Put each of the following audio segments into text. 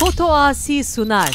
Foto Asi sunar.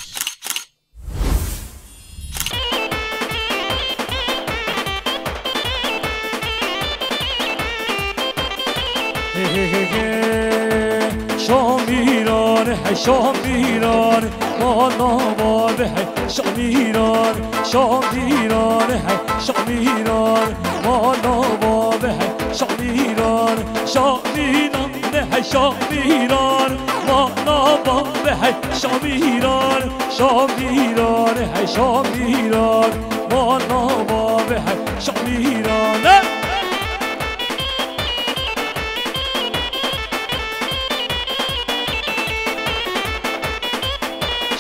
شامیران هی شامیران ما نواب هی شامیران شامیران هی شامیران ما نواب هی شامیران شامیران هی شامیران ما نواب هی شامیران شامیران هی شامیران ما نواب هی شامیران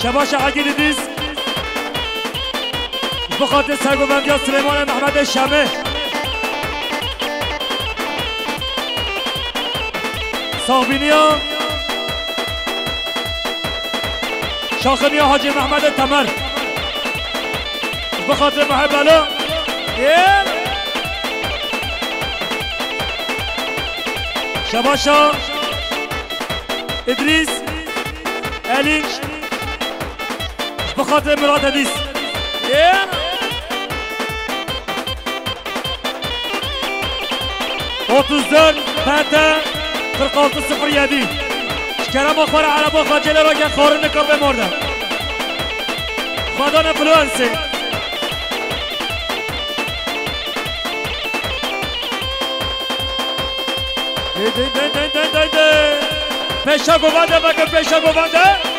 شباش عقیل دیز بخاطر سرگوبندی ها سلیمان محمد شمه صابینی ها شاخنی ها حاجی محمد تمر بخاطر محبالا شباشا ادریس الینج بخاطر مراد حدیث 34 پنته 4607 کرم آخوار عربا خاجل را که خارن نکن بمردم خدا نفلوانسه پیشا گوانده بگه پیشا گوانده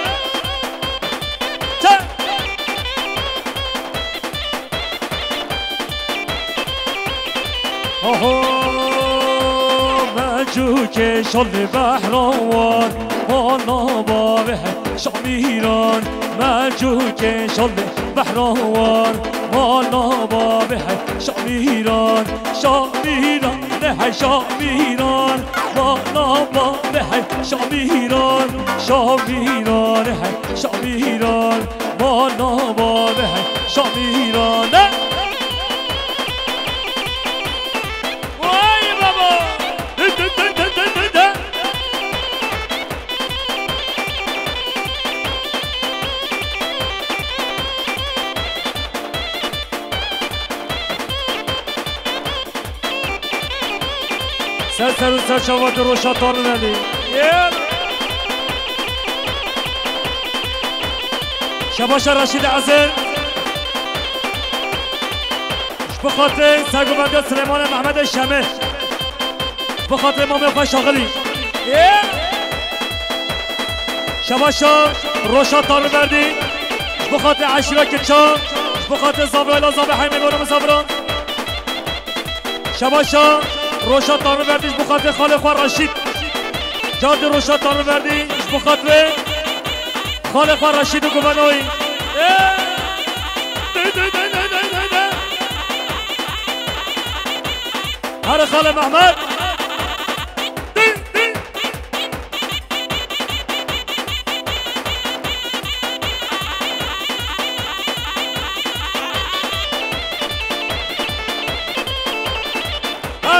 مجو که شل بحران وانا بابه شامیران مجو که شل بحران وانا بابه شامیران شامیران نه شامیران وانا بابه شامیران شامیران شامیران وانا بابه شامیران سر و سر شوات روشاتار ندی شباش رشید عزیز بخاطر سرگوبنده سلیمان محمد شمه بخاطر امام خواه شاغلی شباشا روشاتار بردی بخاطر عشیره کچا بخاطر زابه زابه حیمه بانو مسافران شباشا روشا تانو بردیش بخاطر خاله خواه رشید جاد روشا تانو بردیش بخاطر خاله خواه رشید و گوانوی هر خاله محمد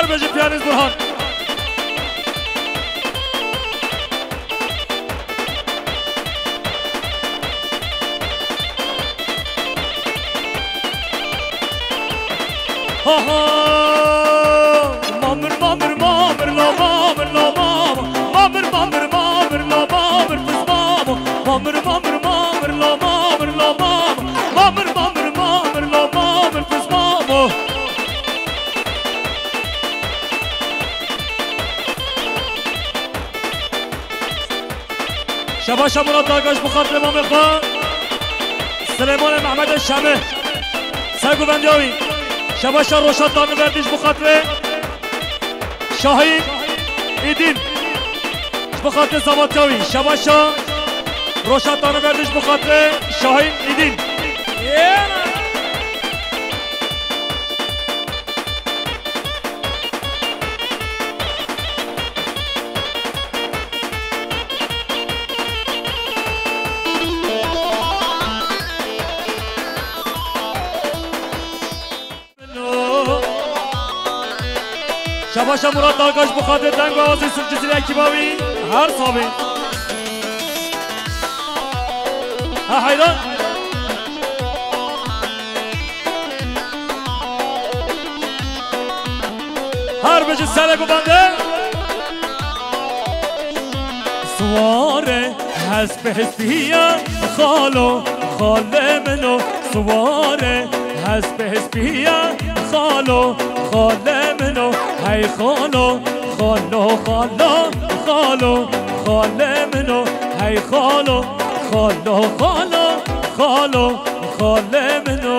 بجی پیانیز برهان ها ها مامر مامر مامر لا مامر لا مامر مامر مامر مامر لا مامر بس مامر مامر مامر مامر لا مامر لا مامر مامر مامر مامر لا مامر بس مامر شباشا مراد داگاش بخاطر امام خواه سلیمان محمد شمه سرگوبندی هاوی شباشا روشاد دانه بردیش بخاطر شاهین ایدین بخاطر زباتی هاوی شباشا روشاد دانه بردیش بخاطر شاهین ایدین شباشا مراد داگاش بخاطر دنگ و آوازی سلجزیل اکیباوی هر صابی ها حیران هر بجی سرگو بنده سواره حسب حسبیه خالو خاله منو سواره حسب حسبیه خالو خاله منو هی خالو خالو خالو خالو خاله منو هی خالو خالو خالو خالو خاله منو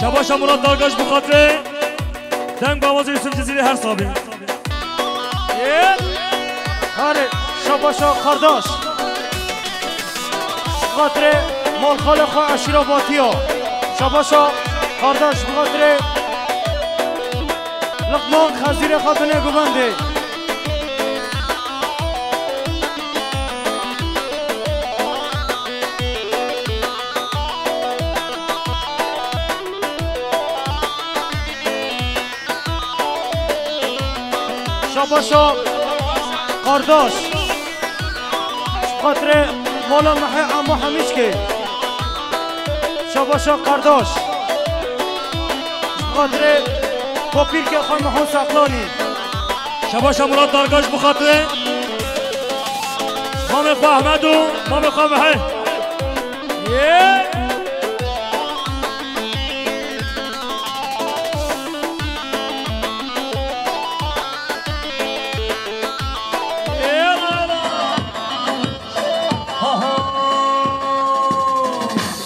شباشا مراد دارگاش بخاطره دنگ با آواز یوسف جزیری هر صابی آره شباشا کارداش بخاطره مال خال خواه اشیراباتی ها شباشا کارداش بخاطره لقمان خزیر خاتون گوبنده شباشا کارداش خاطر مولا محی اما همیش که شباشا کارداش خاطر پاپیر که خواهی محون سقلانی شباشا مراد دارگاش بخاطره مام خواه احمد و مام خواه محی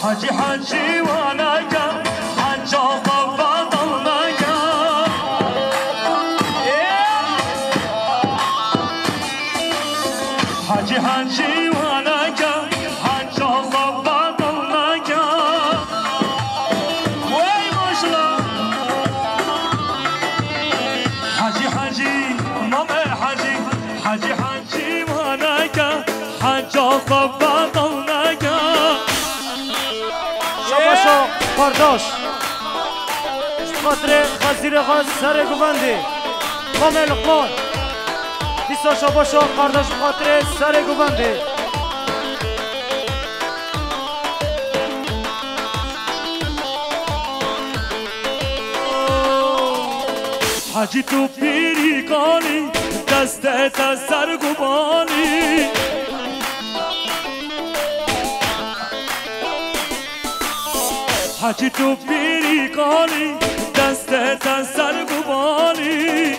حاجی حاجی وانا گم حاجا بابا دلنا گم حاجی حاجی وانا گم حاجا بابا دلنا گم وای ماشلا حاجی حاجی مام حاجی حاجی حاجی وانا گم حاجا بابا دلنا گم شباشا کارداش خاطر خزیر خواهد سر گوبنده مام لقمان دیسا شباشا کارداش خاطر سر گوبنده حاجی تو پیری کانی دستت از سر گوبانی حاجی تو پیری کانی دستت از سر گوبانی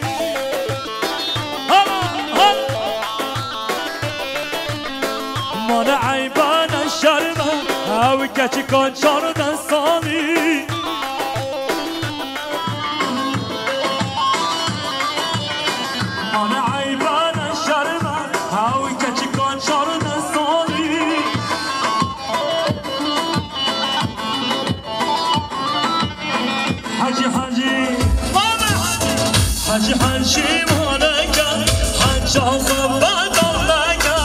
مان عیبان شرمه او کچی کن 14 سالی مان عیبان شرمه او کچی کن 14 سالی حاجی حاجی حاجی حاجی مانگا حاجا بابا دلنگا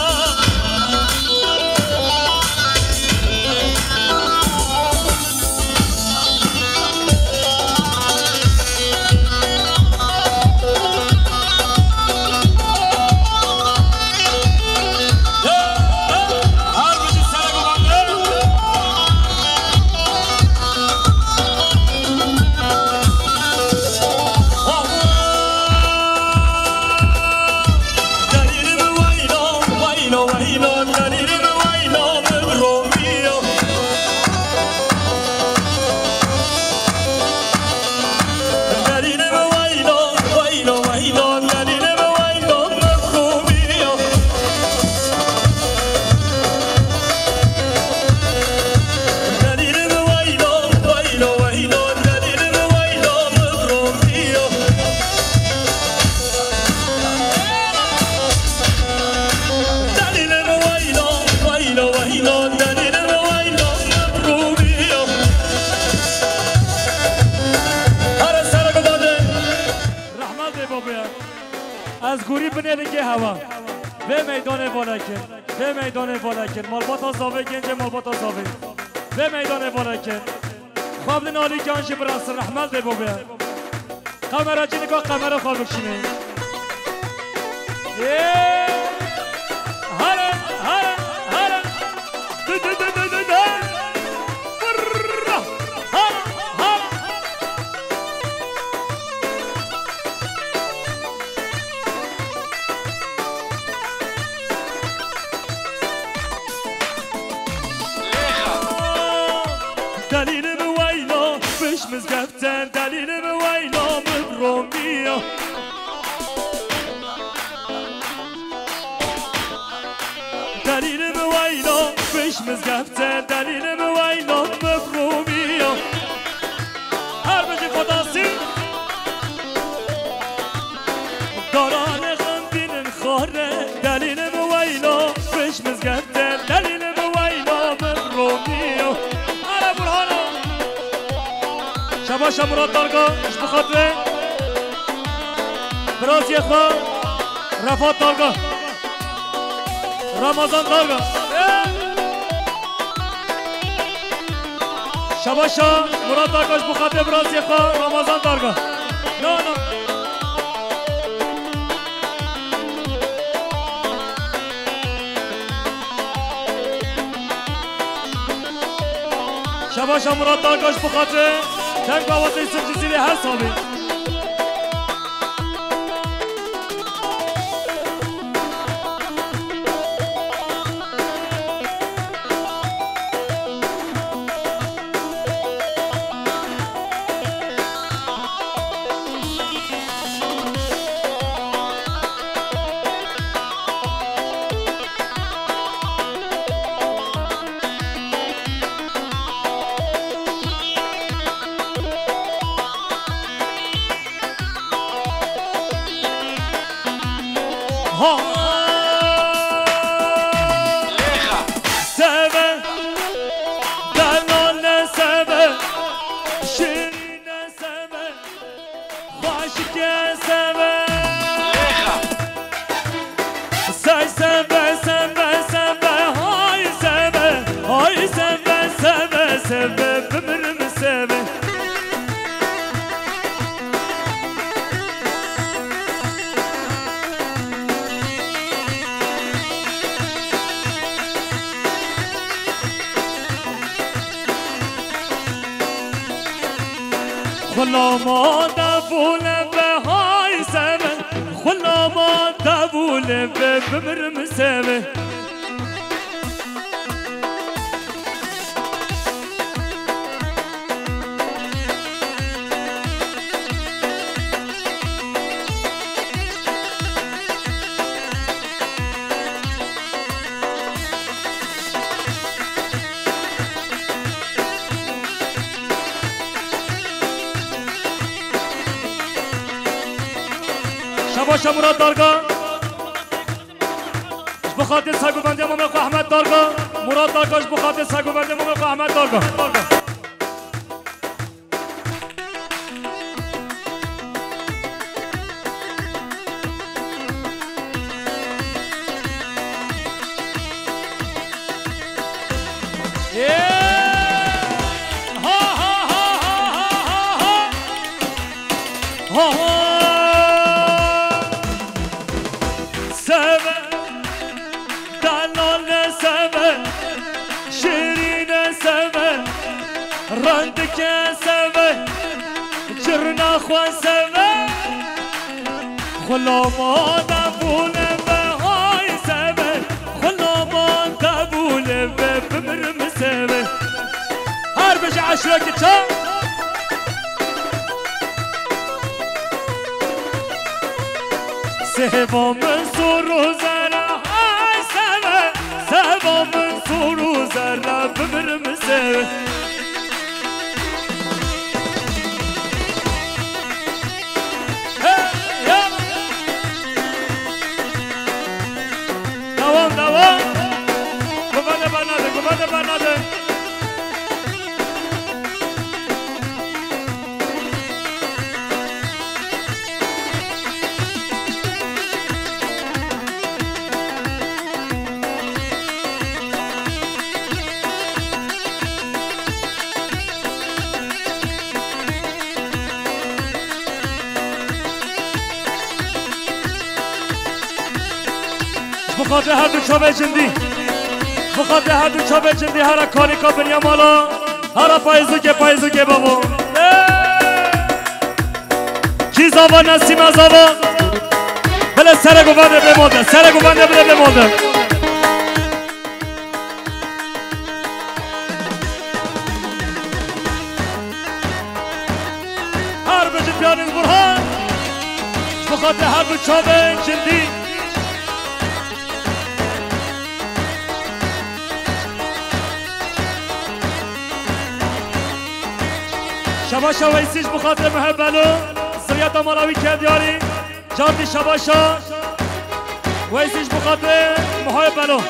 از گوری بنیرگی هوا به میدان بالکن به میدان بالکن مالبات زاوه گنج مالبات زاوه به میدان بالکن خواب نالی جانش براس رحمت ده بابه قمره چی نگاه قمره خواب بکشینه هره هره هره ده ده ده ده ده ده دلیل مویلا بش مزگفتن دلیل مویلا مبرومیا دلیل مویلا بش مزگفتن دلیل مویلا مبرومیا هر بجی خداسی داران غمبین خاره دلیل مویلا بش مزگفتن دلیل مویلا مبرومیا شباش مراد دارگاه اش بخاطره برازی خواه رفات دارگاه رمضان دارگاه شباش مراد دارگاه اش بخاطره برازی خواه رمضان دارگاه نه نه شباش مراد دارگاه اش بخاطره تنگ باوازه سر جزیره هر سالی خلاما دبول به های سمن خلاما دبول به بمرم سمن شباش مراد دارگاه بخاطر سگوبندی امام احمد دارگاه مراد دارگاهش بخاطر سگوبندی امام احمد دارگاه خلاما دبول به های سبه خلاما دبول به بمرم سبه هر بجه عشرة که چا سبا من سورو زره های سبه سبا من سورو زره بمرم سبه بخاطر هر دو چاوه جندی بخاطر هر دو چاوه جندی هر کاری که بنیا مالا هر پایزو که بابا کی زاوا نسیم زاوا بله سر گوانده بله بمونده هر بجی پیانیز برهان بخاطر هر دو چاوه جندی شباشا ویسیش بخاطر محبلو سریعت مالاوی کردیاری جاردی شباشا ویسیش بخاطر محبلو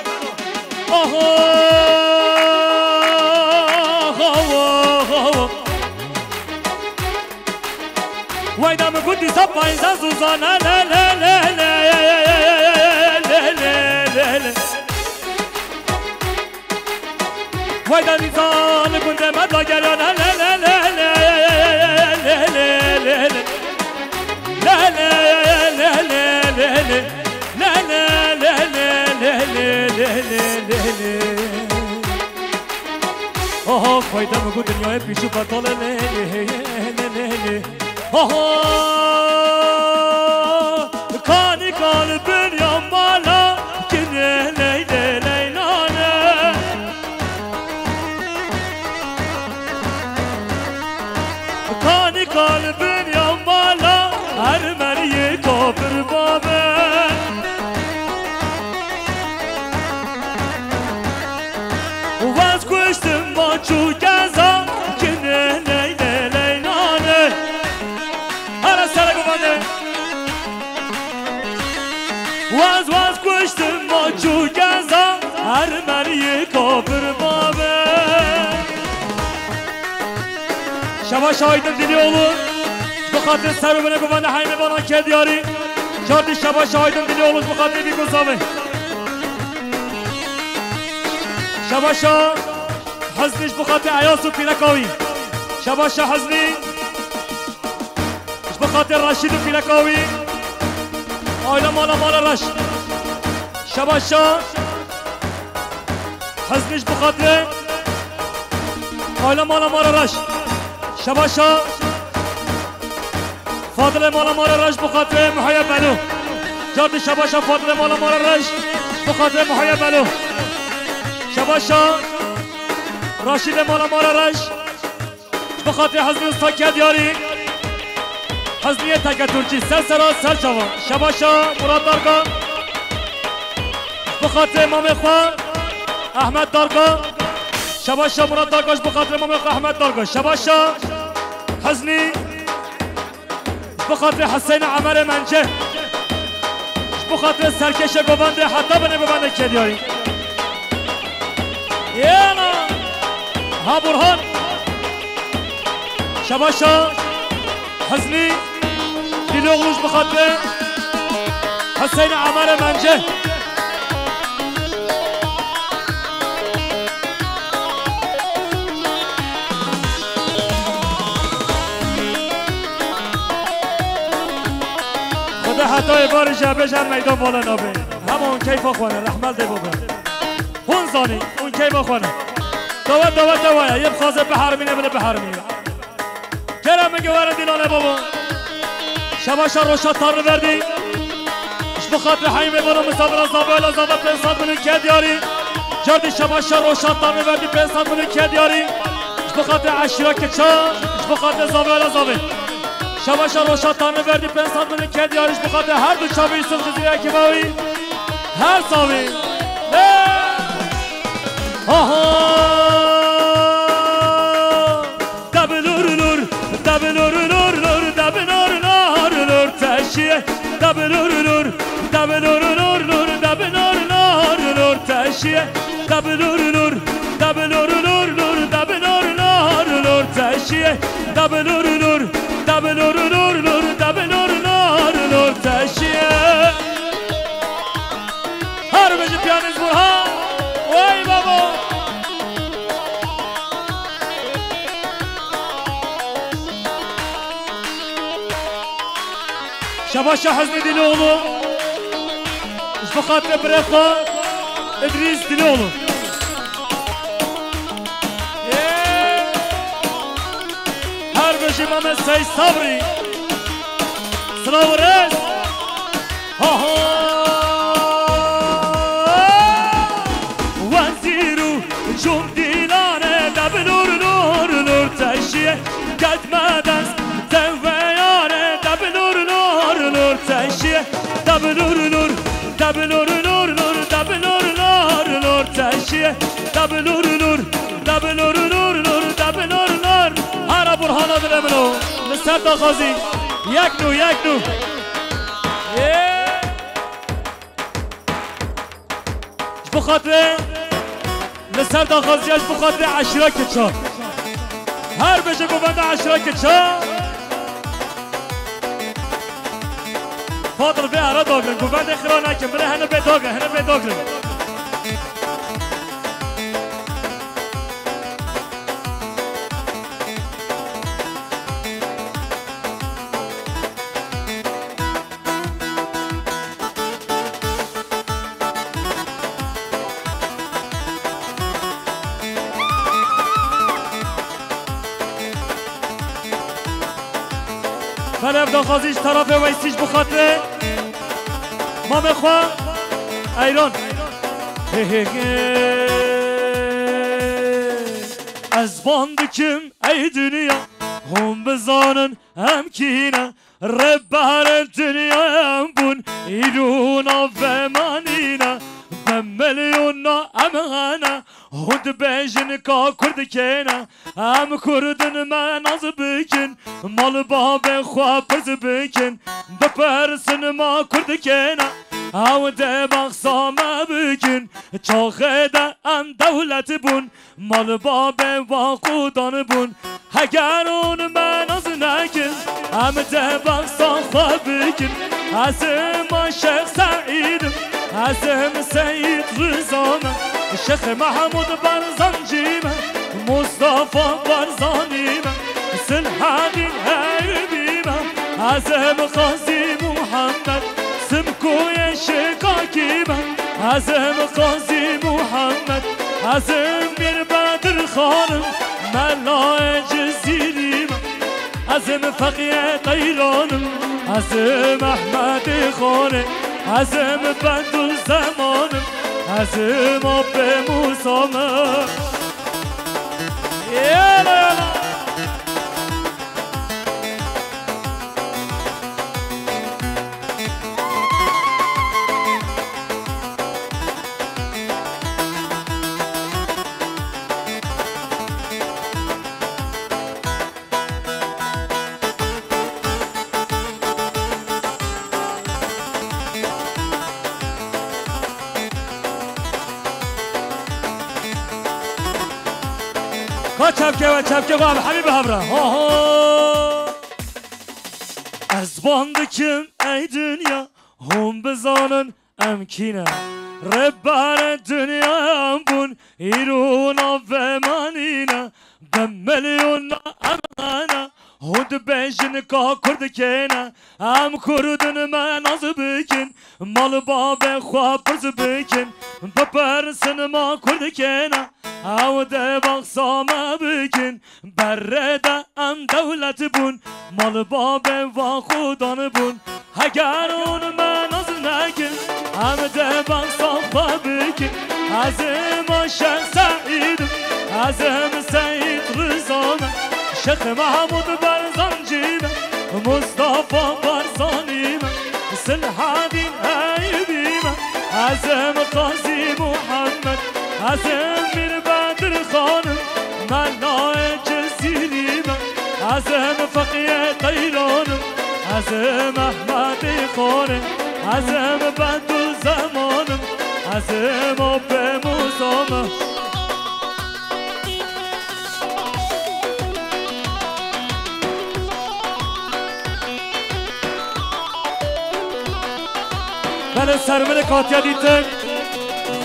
ویدم گودی سب پایزا زوزانا لا لا لا لا ویدم نیزان گونده مدلا گریانا لا لا لا آها فایده مگو دنیای پیشو بطاله آها کانی کان بنیام بالا کنه لیده لیلانه کانی کان بنیام بالا هر مریه کافر بابه کشتم با چو گزا کنه لیده لیلانه هر سر گوانده واز کشتم با چو گزا هر مریه کافر بابه شما شاهیدن دیلی اولو بخاطر سر و بنه گوانده حیمه بانان که دیاری جاردی شما شاهیدن دیلی اولو بخاطر بی گذابه شباشا حزنیش بخاطر عیاس و پیلکاوی شباشا حزنی بخاطر رشید و پیلکاوی آیلا مالا رش شباشا حزنیش بخاطر آیلا مالا رش شباشا فاضل مالا رش بخاطر محیب بلو جارد شباشا فاضل مالا رش بخاطر محیب بلو شباشا راشید مالا رش بخاطر حزنی استاکه دیاری حزنی تکه ترچی سر چوان شباشا مراد دارگاه بخاطر امام خواه احمد دارگاه شباشا مراد دارگاهش بخاطر امام خواه احمد دارگاه شباشا حزنی بخاطر حسین عمر منجه بخاطر سرکش گوانده حتی بنه گوانده که دیاری یالا ها برهان شباشا حزنی دیلو اغلوش بخاطر حسین عمر منجه خدا حتی بار جبه جن میدان بالا نابه همون کیفا خوانه رحمل ده بابه هون زانی اون کیفا خوانه دوات یه بخوازه به حرمینه بده به حرمینه کرم میگه واره دیلانه بابا شباشا روشات تار بردی اش بخاطر حیمه برو مصابر زابه زابه 500 میلیون که دیاری جردی شباشا روشات تار بردی 500 میلیون که دیاری اش بخاطر عشیرا که چا اش بخاطر زابه شباشا روشات تار بردی 500 میلیون که دیاری اش بخاطر هر دو چاوی یوسف جزیره که باوی هر ساوی هر بجی پیانیز برها وای بابا شباشا حزنی دیل اولو بخاطر بريخا ادريس دلولو هر بجي ماما سي صبري سلام ورز ها ها وزيرو جون ديلانه دب نور نور نور تشيه قد ما دست تويانه دب نور نور نور تشيه دب نور نور دب نور نور نور دب نور نور نور تشيه دب نور نور دب نور نور نور دب نور نور انا برهان درمنو لسر داخازي يكنو يكنو بخاطر لسر داخازيش بخاطر عشرة كتشا هر بشه گوبنده عشرة كتشا فاضل به ارا داگرن گوبنده خرا نکن بره هنه به داگرن هنه به داگرن فلف داخازیش طرف ویسیش بخاطره ما بخواه ایران از باندکم ای دنیا هم بزانن هم کینه ربهر دنیا هم بون ایرونا و منینه به میلیونا امغانه هند بیجن کا کرد کنه هم کردن من از بکن مال باب خواه پرز بکن بپرسن ما کرد کنه او ده بخصامه بکن چاخه ده ام دولت بون مال باب واقودان بون اگر اون من از نکن هم ده بخصام خواه بکن از ما شیخ سعیدم از هم سید رزامه شیخ محمود برزنجیمه مصطفى برزانیمه سلحانی حیبیمه از هم قاضی محمد سمکوی شکاکیمه از هم قاضی محمد از هم میر بدر خانم ملای جزیریمه از هم فقیه قیرانم از هم احمد خانه از هم بندو زمانم از ما به موسامه یالا چپکه قام حبیب همراه از باندکم ای دنیا هم بزانن امکینه ربهر دنیا هم بون ایرونا و منینه به میلیونا امغانه هند بیجن کا کرد کنه هم کردن من از بکن مال باب خواه پرز بکن بپرسن ما کرد کنه او ده بخصامه بکن بره ده ام دولت بون مال باب واقودان بون اگر اون من از نکن هم ده بخصامه بکن از ما شیخ سعیدم از هم سید رزامه شیخ محمود برزنجیمه مصطفى برزانیمه سلحانی حیبیمه از هم قاضی محمد از هم میر بدر خانم ملای جزیریمه از هم فقیه قیرانم از هم احمد خانم از هم بندو زمانم از هم به موسامه بله سرمه کاتیا دیتن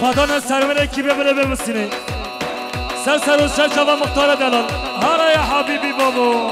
خدا نه سرمه کی ببره بمسینه سر و سر شبا مختار دلال هارا یا حبیبی بابا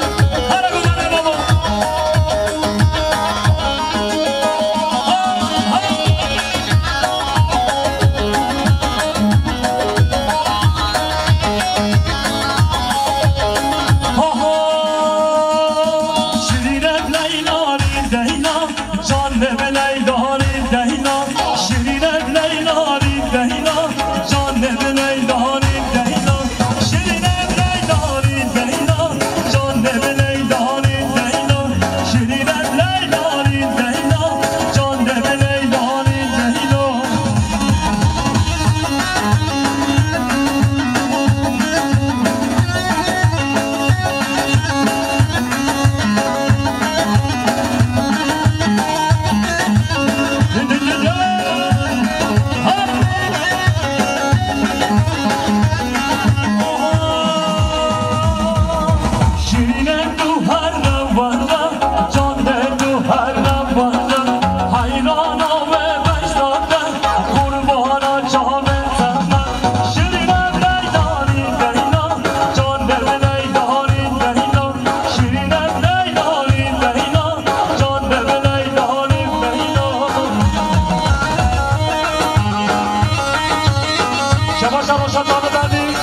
شباش روشتان بردی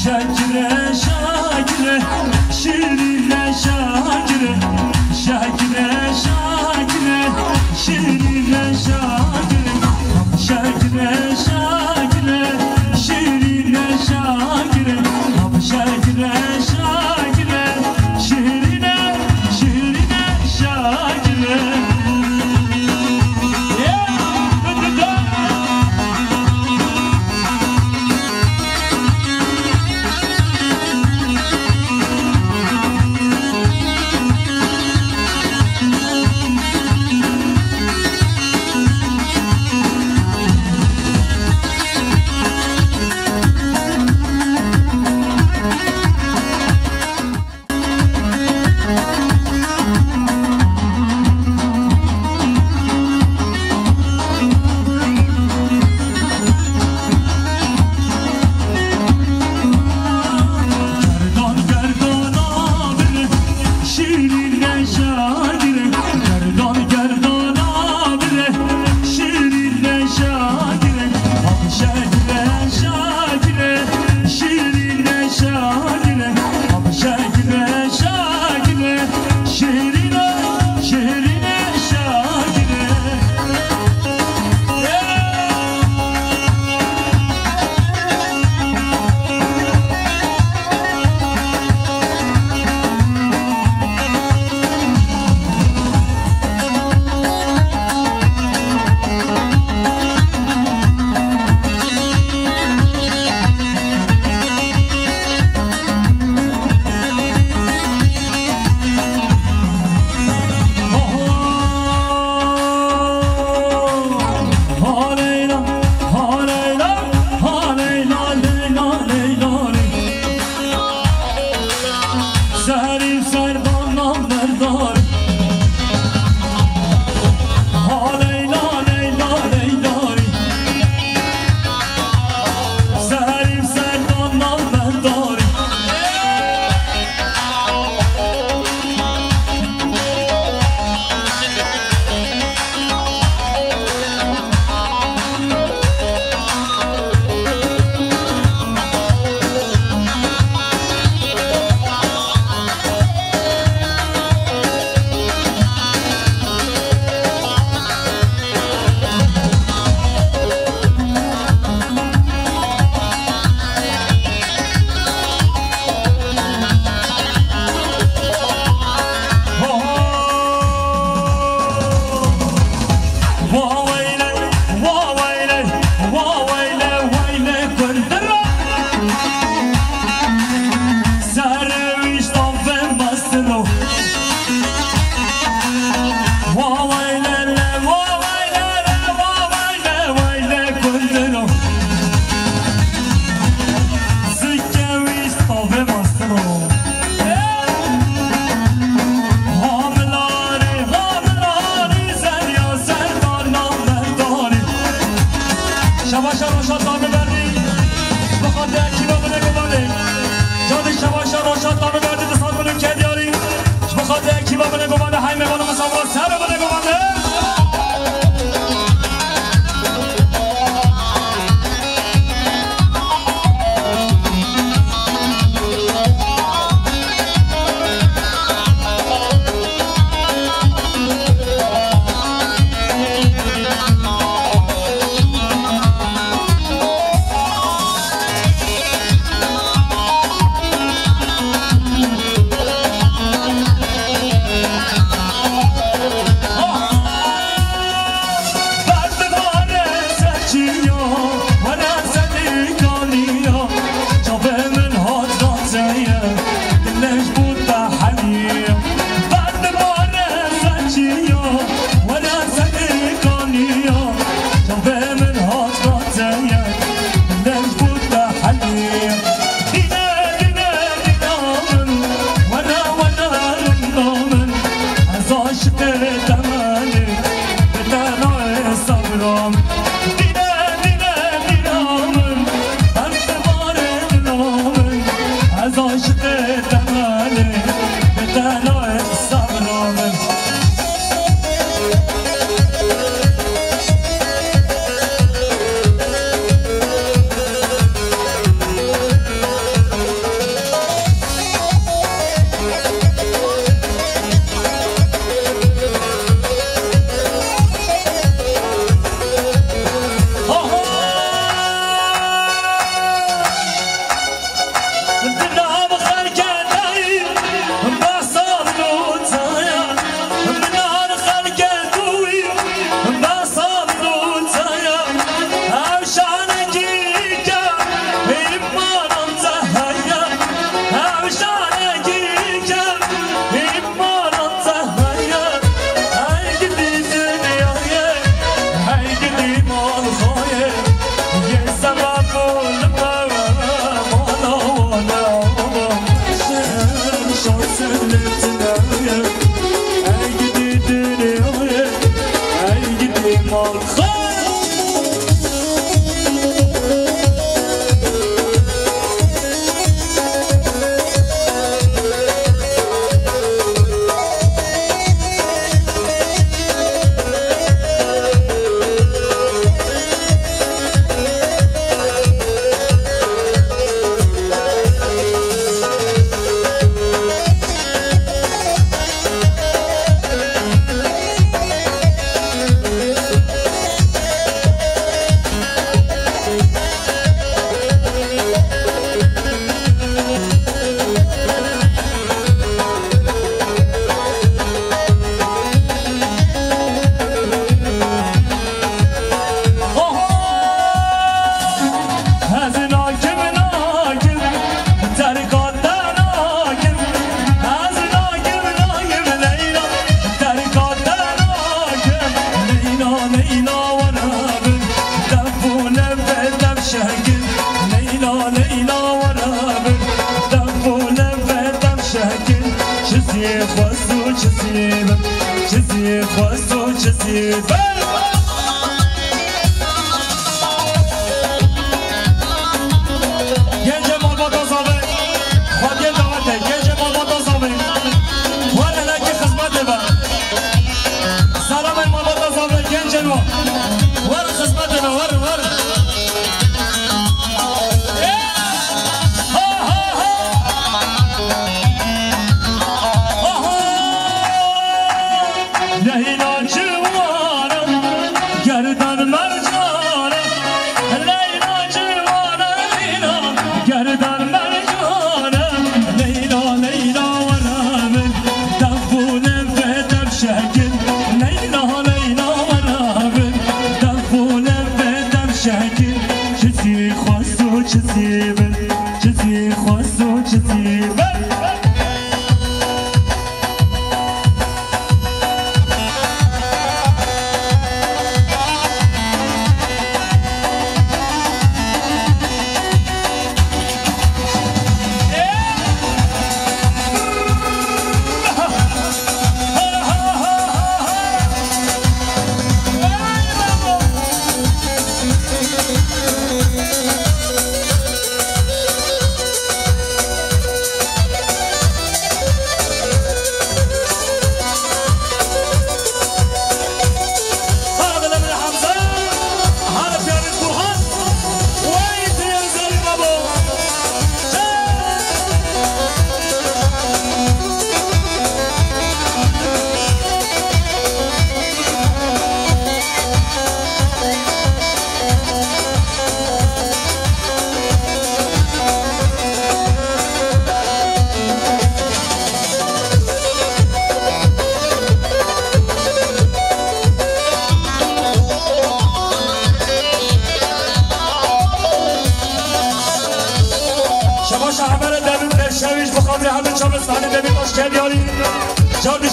شاکره شاکره شیرینه شاکره شاکره شاکره شیرینه شاکره شاکره شاکره شیرینه شاکره شاکره شاکره شیرینه شیرینه شاکره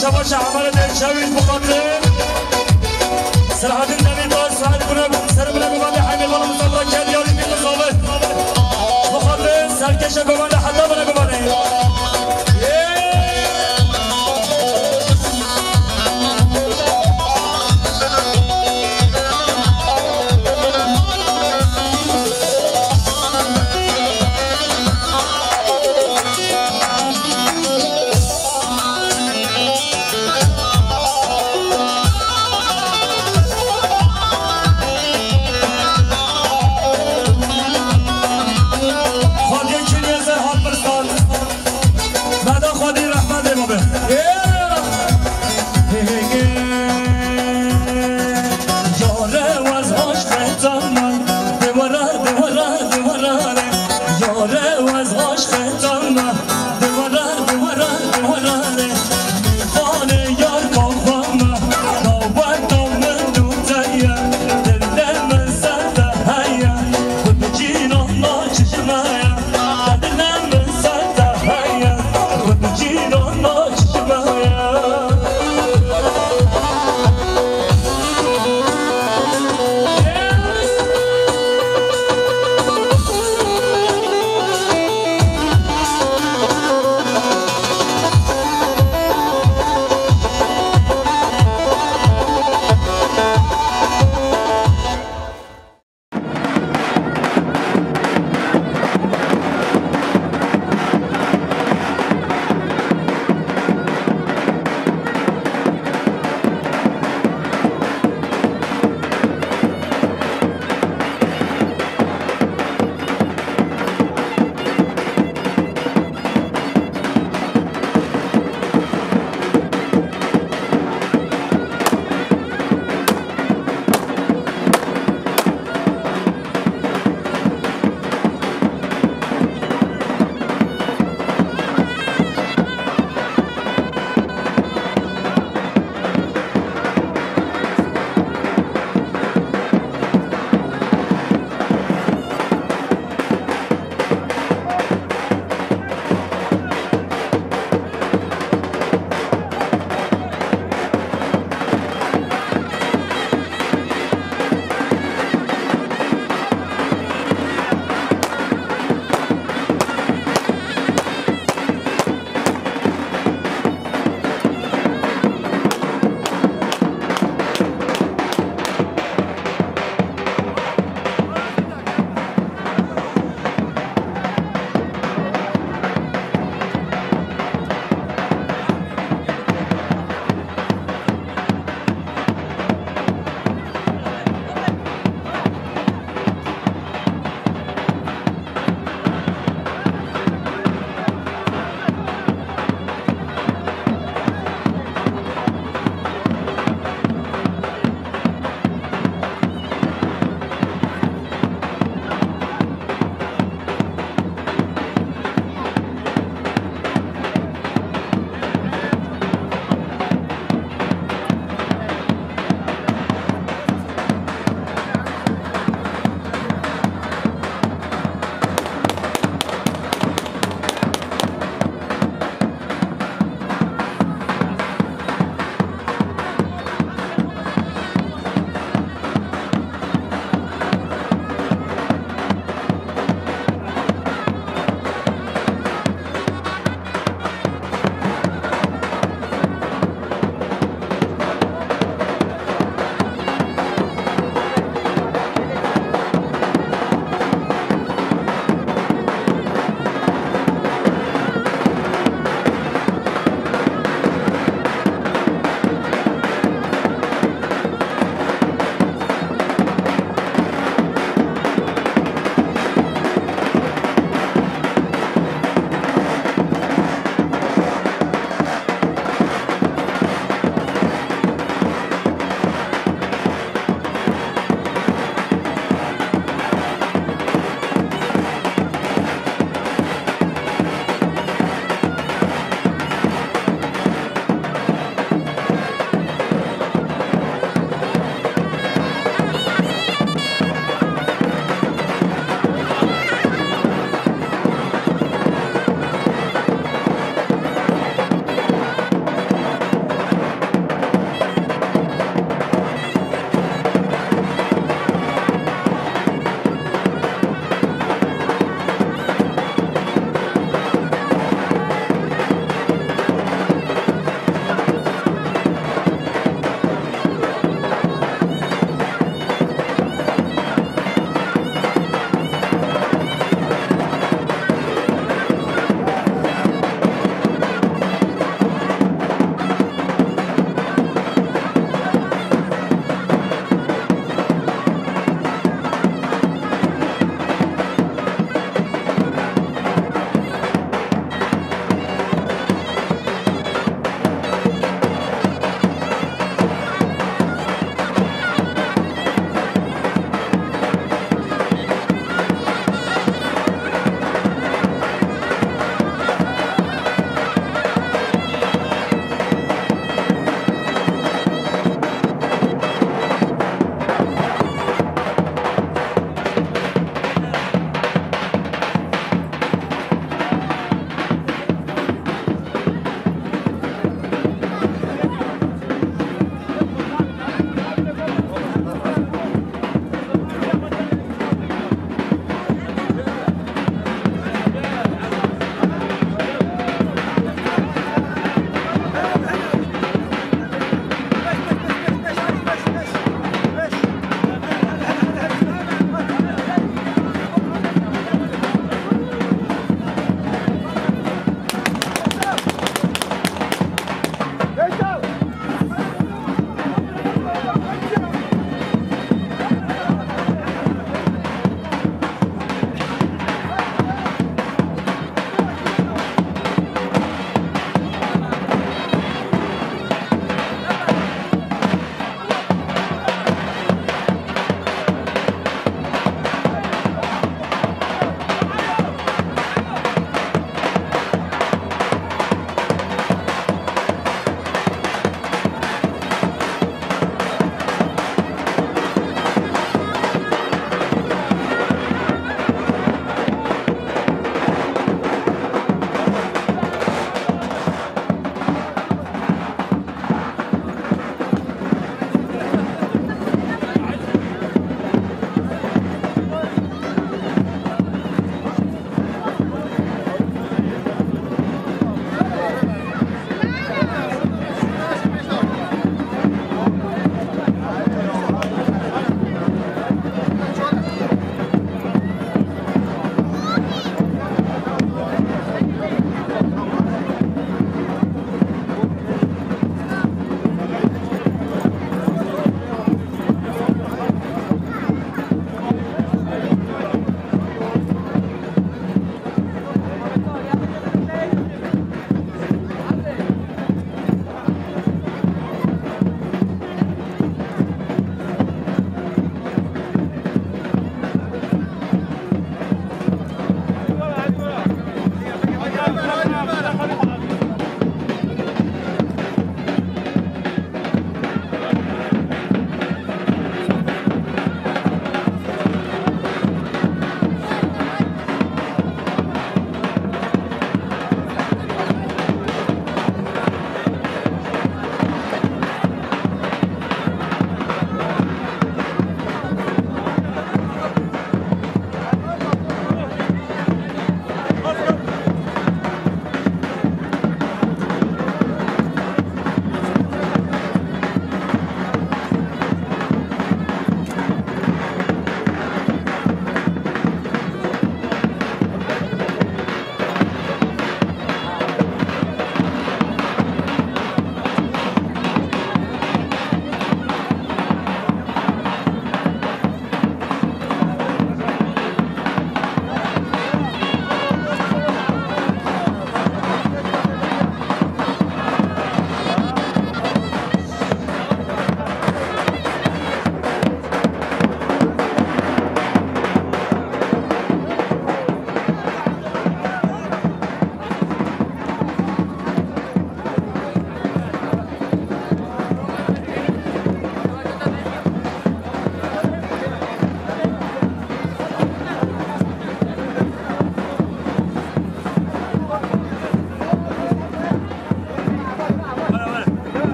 شباش عمل دلشویش بخاطر سرحدین نمی باز سرحد کنه سر بله ببنده حیمی بالا مصابره کلیاری بی مصابه بخاطر سرکش ببنده حتی بله ببنده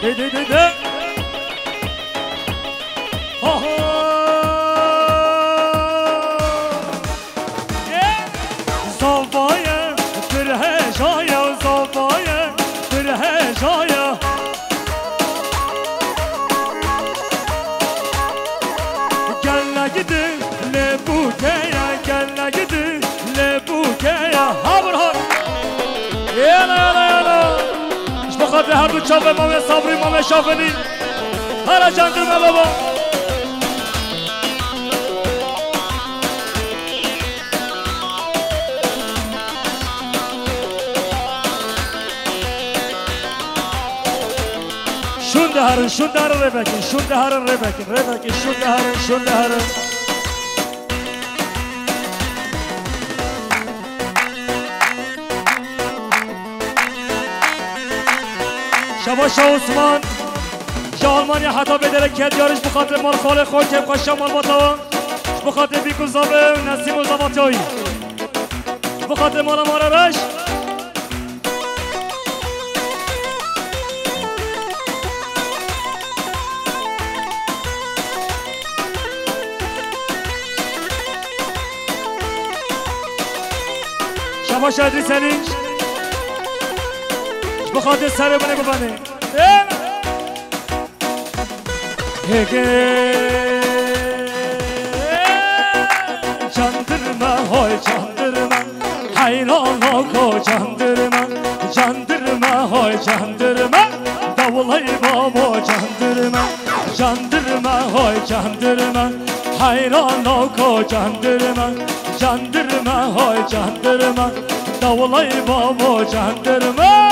دی دی دی دی زوبایه در هجایه زوبایه در هجایه گل نگیدی لبوکیه گل نگیدی لبوکیه ها برهان یالا یالا یالا اش بخاطر هر دو چاوه مامه صبری مامه شافنی هر جندرمه بابا شون دهرن ربکن شون دهرن ربکن شون دهرن شبا شاه عثمان شاه آلمانی حتی بدره که دیارش بخاطر مال خاله خود که بخواه شمال باتوان بخاطر بیکو زابه نسیم و زماتایی بخاطر مال مارارش شبا شهدی سنیش بخاطر سر بنه ببنه هگه جندرمه های جندرمه حیران آکا جندرمه های جندرمه دولای بابا جندرمه های جندرمه حیران آکا جندرمه های جندرمه دولای بابا جندرمه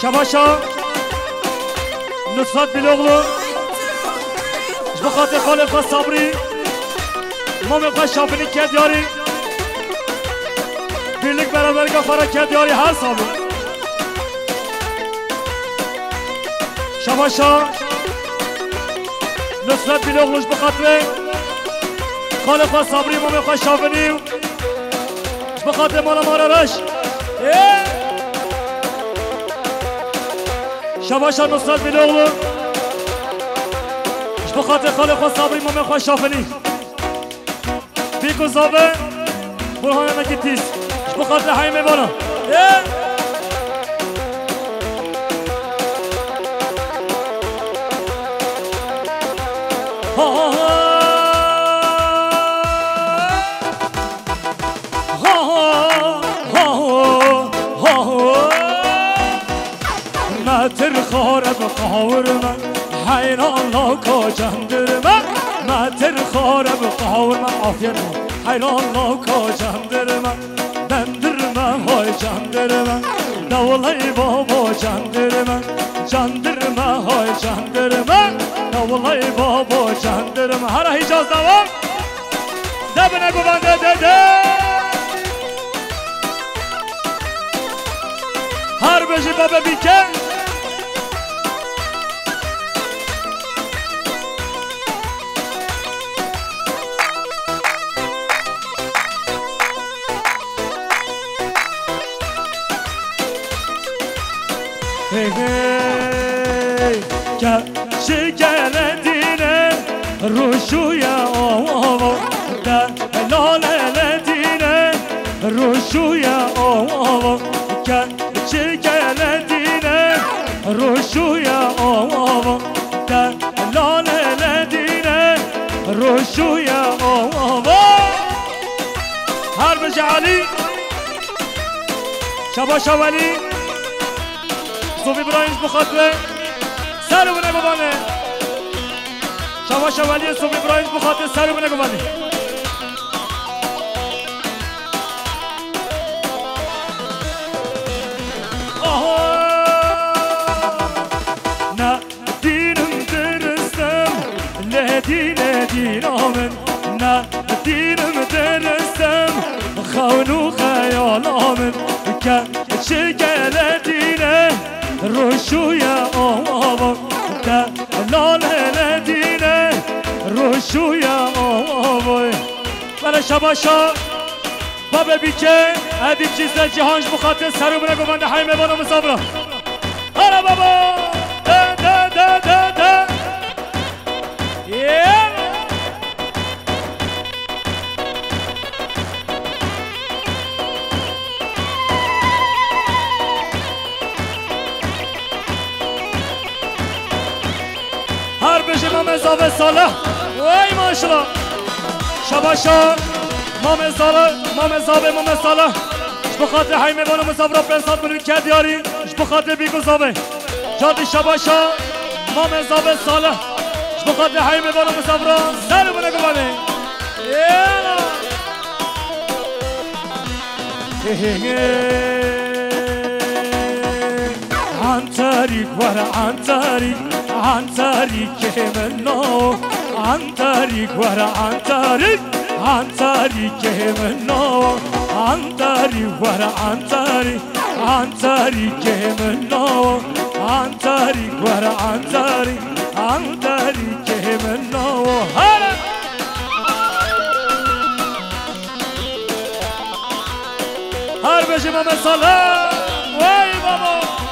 شباشا نصرت بیلوغلو بخاطر خالق صبری ما میخواه شافنی کرد یاری birlik beraber kafara kediyari her sabır. Şabaşa Nusret bile olmuş bu katve Khalifa sabri mame khoş şafeni bu katve mala mararaş Şabaşa Nusret bile olmuş bu katve Khalifa sabri mame khoş şafeni Biko zabe Burhan'a gittiyiz bu katve hayme bana متر خارب قاورما حیران لاکا جندرما متر خارب قاورما آفرین حیران لاکا جندرما دندرما های جندرما دولای بابا جندرما جندرما های جندرما دولای بابا جندرما هر حجاز دوام دبنه گوانده ده هر بجی بابا بیکن شگردینه روشوی آوا دلالدینه روشوی آوا شگردینه روشوی آوا دلالدینه روشوی آوا هر بجعلی شباش اولی صوفی براینش بخاطره سر بونه ببانه شباش اولی صوفی براینش بخاطره سر بونه ببانه نه دینم درستم نه دینامن نه دینم درستم خونو خیالامن که چه گلدینه روشوی آوا دلالدینه روشوی آوا برای شباشا بابا بیکه ادیب چیزده جهانش بخاطر سرو بنا گفنده حیمه بانو مسافرا هلا بابا ده ده ده ده ده هر بشه مام زاوه صالح وای ماشالله شباشا مام زاوه مام صالح بخاطر حیمه بانو مسافرا پرسات بلوی کرد یاری بخاطر بیگو زاوه جادی شباشا مام زاوه صالح بخاطر حیمه بانو مسافرا سر بنا گوانه عنتريك ورا عنتريك منو عنتريك ورا عنتريك منو عنتريك ورا عنتريك منو عنتريك ورا عنتريك منو هلا هر بشي ماما صلاة واي بابا